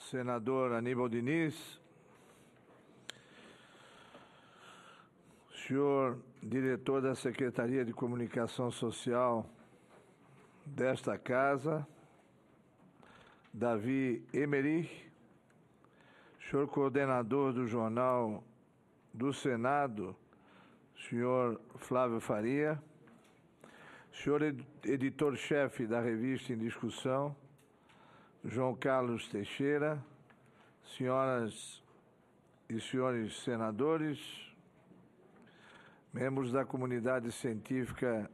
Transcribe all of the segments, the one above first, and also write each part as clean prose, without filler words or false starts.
senador Aníbal Diniz, senhor diretor da Secretaria de Comunicação Social desta Casa, Davi Emerich, senhor coordenador do Jornal do Senado, senhor Flávio Faria, senhor editor-chefe da revista Em Discussão, João Carlos Teixeira, senhoras e senhores senadores, membros da comunidade científica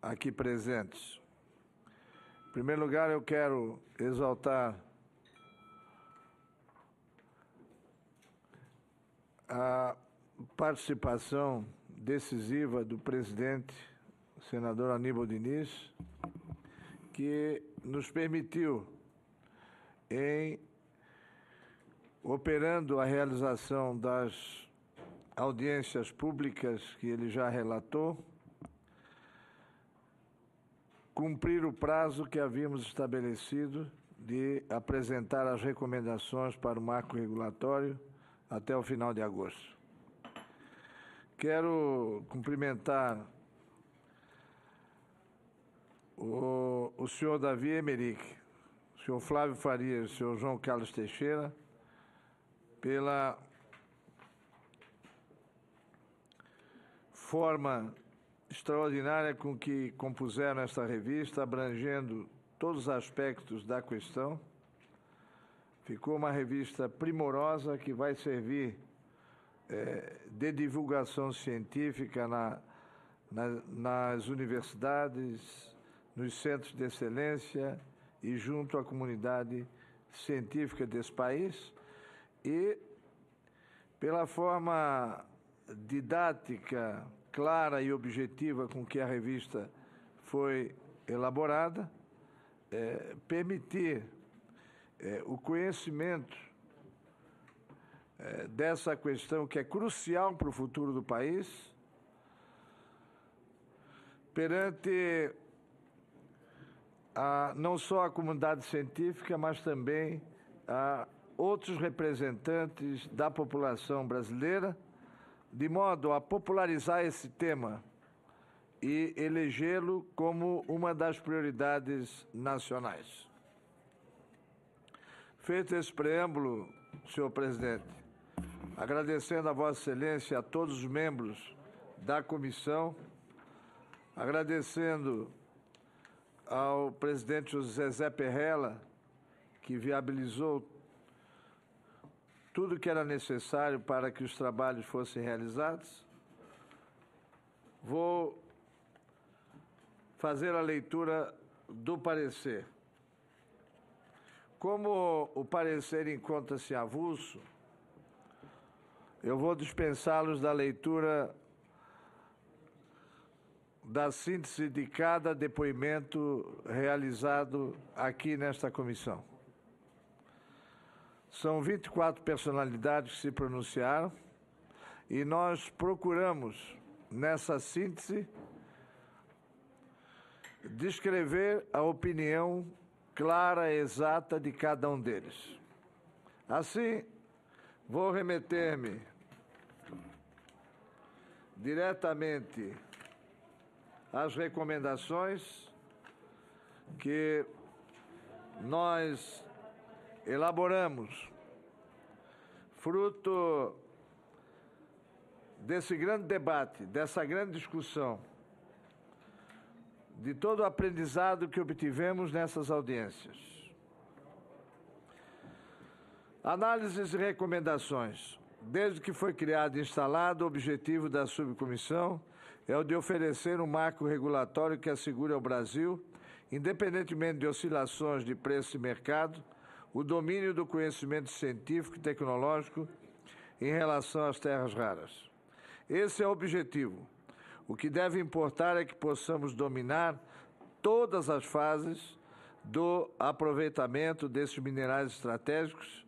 aqui presentes. Em primeiro lugar, eu quero exaltar a participação decisiva do presidente, o senador Aníbal Diniz, que nos permitiu, operando a realização das audiências públicas que ele já relatou, cumprir o prazo que havíamos estabelecido de apresentar as recomendações para o marco regulatório até o final de agosto. Quero cumprimentar o senhor Davi Emerich, o senhor Flávio Faria e o senhor João Carlos Teixeira pela forma extraordinária com que compuseram esta revista, abrangendo todos os aspectos da questão. Ficou uma revista primorosa que vai servir de divulgação científica nas universidades, nos centros de excelência e junto à comunidade científica desse país, e pela forma didática, clara e objetiva com que a revista foi elaborada, permitir o conhecimento dessa questão que é crucial para o futuro do país, perante não só a comunidade científica, mas também a outros representantes da população brasileira, de modo a popularizar esse tema e elegê-lo como uma das prioridades nacionais. Feito esse preâmbulo, senhor presidente, agradecendo a Vossa Excelência e a todos os membros da comissão, agradecendo ao presidente José Zé Perrella, que viabilizou tudo que era necessário para que os trabalhos fossem realizados. Vou fazer a leitura do parecer. Como o parecer encontra-se avulso, eu vou dispensá-los da leitura da síntese de cada depoimento realizado aqui nesta comissão. São 24 personalidades que se pronunciaram e nós procuramos, nessa síntese, descrever a opinião clara e exata de cada um deles. Assim, vou remeter-me diretamente às recomendações que nós elaboramos, fruto desse grande debate, dessa grande discussão, de todo o aprendizado que obtivemos nessas audiências. Análises e recomendações. Desde que foi criado e instalado, o objetivo da subcomissão é o de oferecer um marco regulatório que assegure ao Brasil, independentemente de oscilações de preço e mercado, o domínio do conhecimento científico e tecnológico em relação às terras raras. Esse é o objetivo. O que deve importar é que possamos dominar todas as fases do aproveitamento desses minerais estratégicos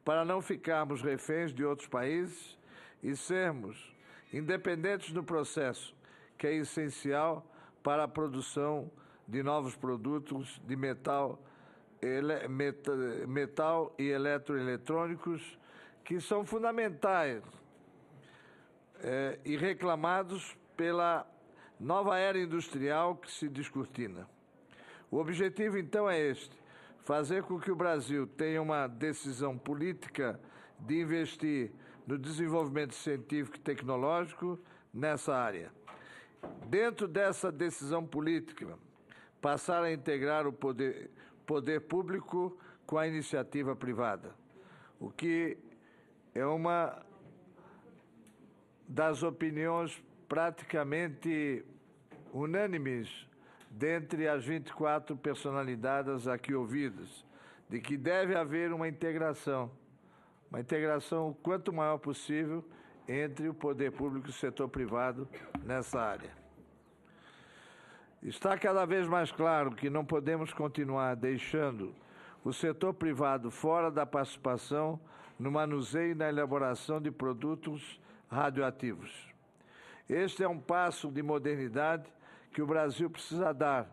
para não ficarmos reféns de outros países e sermos independentes no processo, que é essencial para a produção de novos produtos de metal metal e eletroeletrônicos, que são fundamentais e reclamados pela nova era industrial que se descortina. O objetivo, então, é este: fazer com que o Brasil tenha uma decisão política de investir no desenvolvimento científico e tecnológico nessa área. Dentro dessa decisão política, passar a integrar o poder público com a iniciativa privada, o que é uma das opiniões praticamente unânimes dentre as 24 personalidades aqui ouvidas, de que deve haver uma integração o quanto maior possível entre o poder público e o setor privado nessa área. Está cada vez mais claro que não podemos continuar deixando o setor privado fora da participação no manuseio e na elaboração de produtos radioativos. Este é um passo de modernidade que o Brasil precisa dar,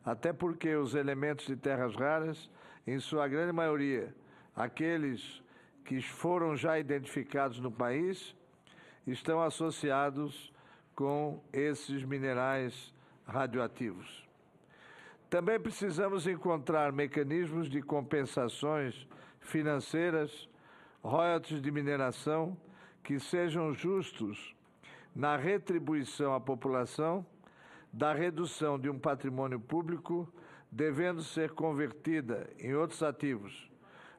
até porque os elementos de terras raras, em sua grande maioria, aqueles que foram já identificados no país, estão associados com esses minerais radioativos. Também precisamos encontrar mecanismos de compensações financeiras, royalties de mineração, que sejam justos na retribuição à população da redução de um patrimônio público devendo ser convertida em outros ativos,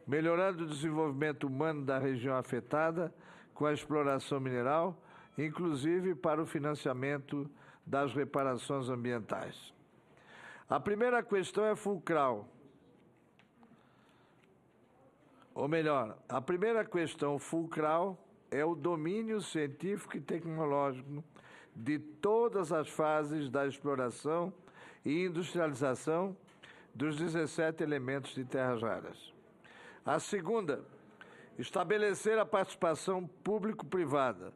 melhorando o desenvolvimento humano da região afetada com a exploração mineral, inclusive para o financiamento das reparações ambientais. A primeira questão é fulcral. Ou melhor, a primeira questão fulcral é o domínio científico e tecnológico de todas as fases da exploração e industrialização dos 17 elementos de terras raras. A segunda, estabelecer a participação público-privada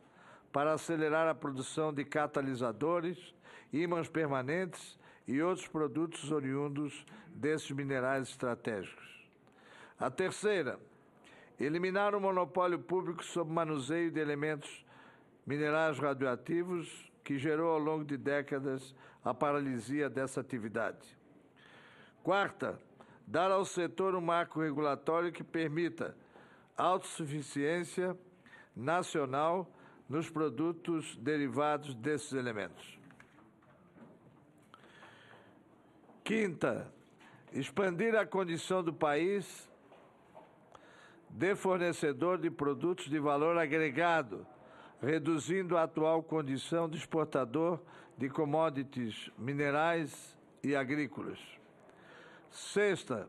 para acelerar a produção de catalisadores, ímãs permanentes e outros produtos oriundos desses minerais estratégicos. A terceira, eliminar o monopólio público sobre o manuseio de elementos minerais radioativos que gerou ao longo de décadas a paralisia dessa atividade. Quarta, dar ao setor um marco regulatório que permita autossuficiência nacional nos produtos derivados desses elementos. Quinta, expandir a condição do país de fornecedor de produtos de valor agregado, reduzindo a atual condição de exportador de commodities minerais e agrícolas. Sexta,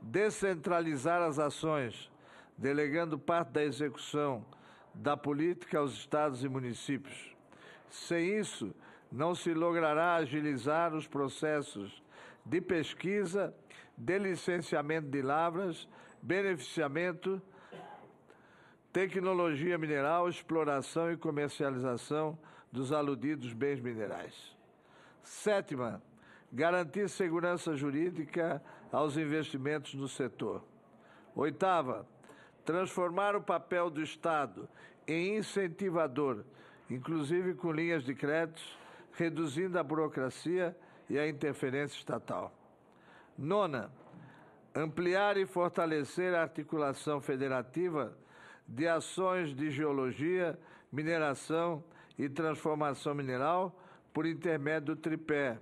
descentralizar as ações, delegando parte da execução da política aos estados e municípios. Sem isso, não se logrará agilizar os processos de pesquisa, de licenciamento de lavras, beneficiamento, tecnologia mineral, exploração e comercialização dos aludidos bens minerais. Sétima, garantir segurança jurídica aos investimentos no setor. Oitava, transformar o papel do Estado em incentivador, inclusive com linhas de créditos, reduzindo a burocracia e a interferência estatal. Nona, ampliar e fortalecer a articulação federativa de ações de geologia, mineração e transformação mineral por intermédio do tripé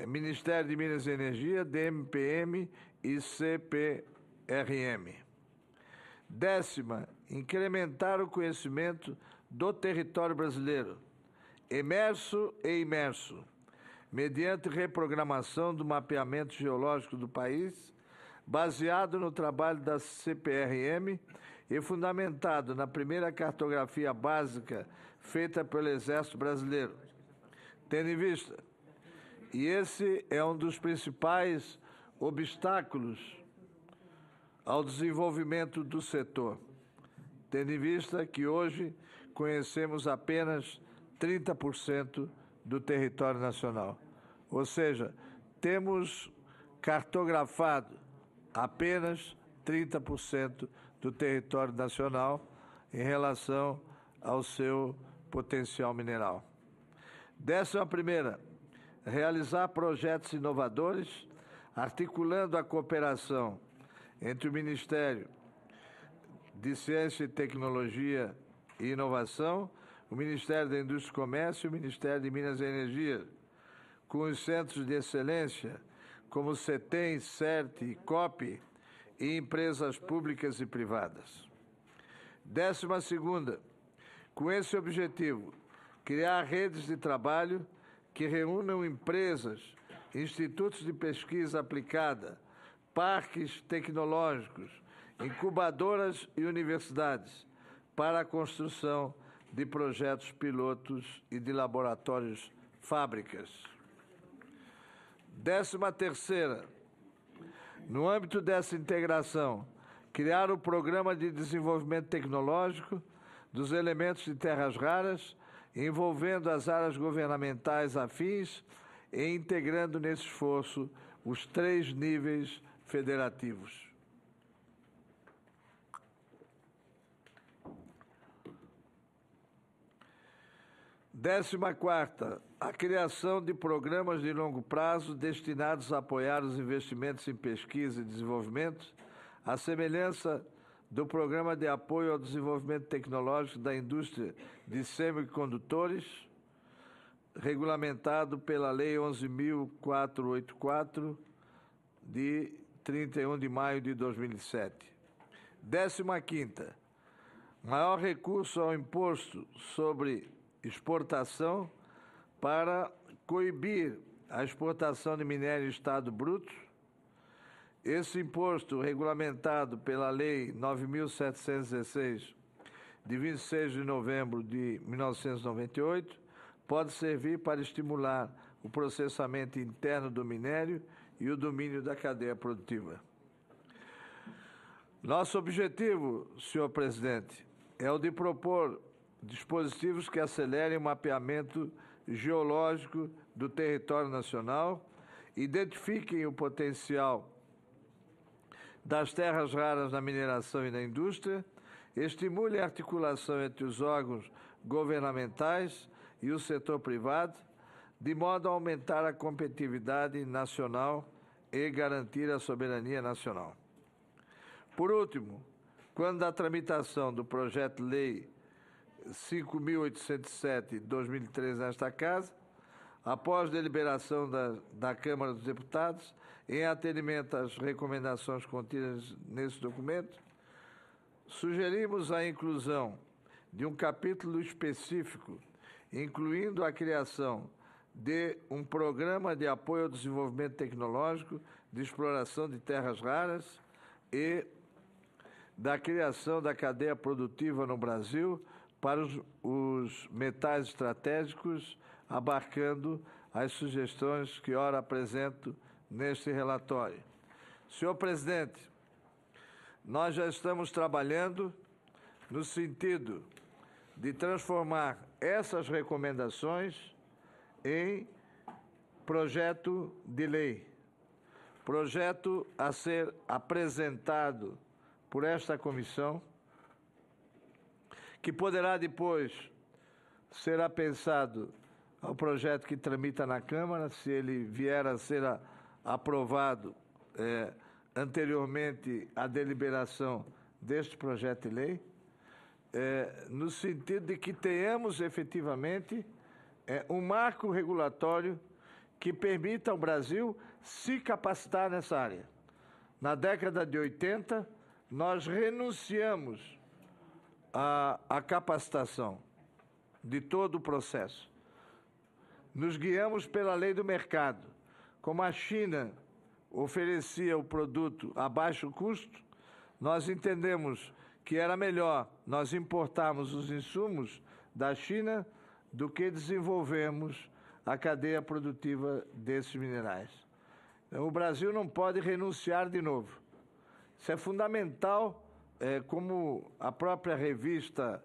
Ministério de Minas e Energia, DMPM e CPRM. Décima, incrementar o conhecimento do território brasileiro, emerso e imerso, mediante reprogramação do mapeamento geológico do país, baseado no trabalho da CPRM e fundamentado na primeira cartografia básica feita pelo Exército Brasileiro. Tendo em vista, e esse é um dos principais obstáculos ao desenvolvimento do setor, tendo em vista que hoje conhecemos apenas 30% do território nacional. Ou seja, temos cartografado apenas 30% do território nacional em relação ao seu potencial mineral. 11ª, realizar projetos inovadores, articulando a cooperação entre o Ministério de Ciência e Tecnologia e Inovação, o Ministério da Indústria e Comércio e o Ministério de Minas e Energia, com os centros de excelência como CETEM, CERT e COP e empresas públicas e privadas. 12ª, com esse objetivo, criar redes de trabalho que reúnam empresas, institutos de pesquisa aplicada, parques tecnológicos, incubadoras e universidades para a construção de projetos pilotos e de laboratórios fábricas. 13ª, no âmbito dessa integração, criar o Programa de Desenvolvimento Tecnológico dos Elementos de Terras Raras, envolvendo as áreas governamentais afins e integrando nesse esforço os 3 níveis federativos. Décima quarta, a criação de programas de longo prazo destinados a apoiar os investimentos em pesquisa e desenvolvimento, à semelhança do Programa de Apoio ao Desenvolvimento Tecnológico da Indústria de Semicondutores, regulamentado pela Lei 11.484, de 31 de maio de 2007. 15ª, maior recurso ao imposto sobre exportação para coibir a exportação de minério em estado bruto. Esse imposto, regulamentado pela Lei 9.716, de 26 de novembro de 1998, pode servir para estimular o processamento interno do minério e o domínio da cadeia produtiva. Nosso objetivo, senhor presidente, é o de propor dispositivos que acelerem o mapeamento geológico do território nacional, identifiquem o potencial das terras raras na mineração e na indústria, estimulem a articulação entre os órgãos governamentais e o setor privado, de modo a aumentar a competitividade nacional e garantir a soberania nacional. Por último, quando da tramitação do projeto de lei 5.807 de 2013 nesta Casa, após deliberação da Câmara dos Deputados, em atendimento às recomendações contidas nesse documento, sugerimos a inclusão de um capítulo específico, incluindo a criação de um programa de apoio ao desenvolvimento tecnológico de exploração de terras raras e da criação da cadeia produtiva no Brasil para os metais estratégicos, abarcando as sugestões que ora apresento neste relatório. Senhor presidente, nós já estamos trabalhando no sentido de transformar essas recomendações em projeto de lei, projeto a ser apresentado por esta comissão, que poderá depois ser apensado ao projeto que tramita na Câmara, se ele vier a ser aprovado anteriormente à deliberação deste projeto de lei, no sentido de que tenhamos efetivamente um marco regulatório que permita ao Brasil se capacitar nessa área. Na década de 80, nós renunciamos à capacitação de todo o processo. Nos guiamos pela lei do mercado. Como a China oferecia o produto a baixo custo, nós entendemos que era melhor nós importarmos os insumos da China do que desenvolvermos a cadeia produtiva desses minerais. Então, o Brasil não pode renunciar de novo. Isso é fundamental, como a própria revista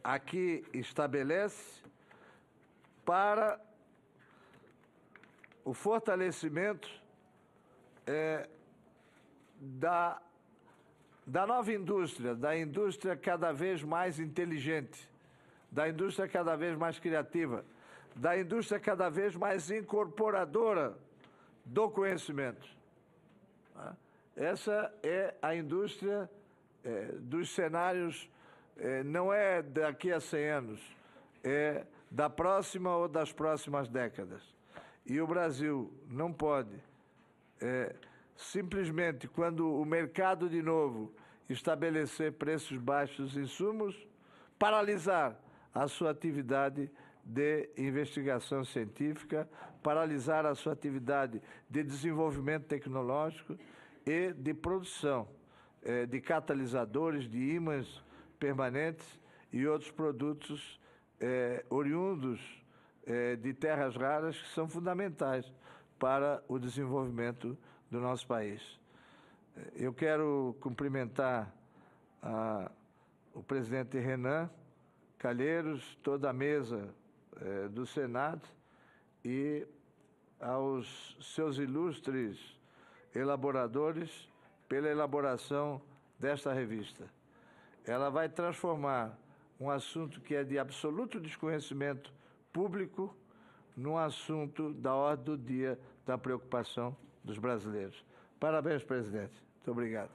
aqui estabelece, para o fortalecimento da nova indústria, da indústria cada vez mais inteligente, da indústria cada vez mais criativa, da indústria cada vez mais incorporadora do conhecimento. Essa é a indústria dos cenários, não é daqui a 100 anos, é da próxima ou das próximas décadas. E o Brasil não pode, simplesmente, quando o mercado de novo estabelecer preços baixos de insumos, paralisar a sua atividade de investigação científica, paralisar a sua atividade de desenvolvimento tecnológico e de produção de catalisadores, de ímãs permanentes e outros produtos oriundos de terras raras que são fundamentais para o desenvolvimento do nosso país. Eu quero cumprimentar o presidente Renan Calheiros, toda a mesa do Senado e aos seus ilustres elaboradores pela elaboração desta revista. Ela vai transformar um assunto que é de absoluto desconhecimento público num assunto da ordem do dia da preocupação dos brasileiros. Parabéns, presidente. Muito obrigado.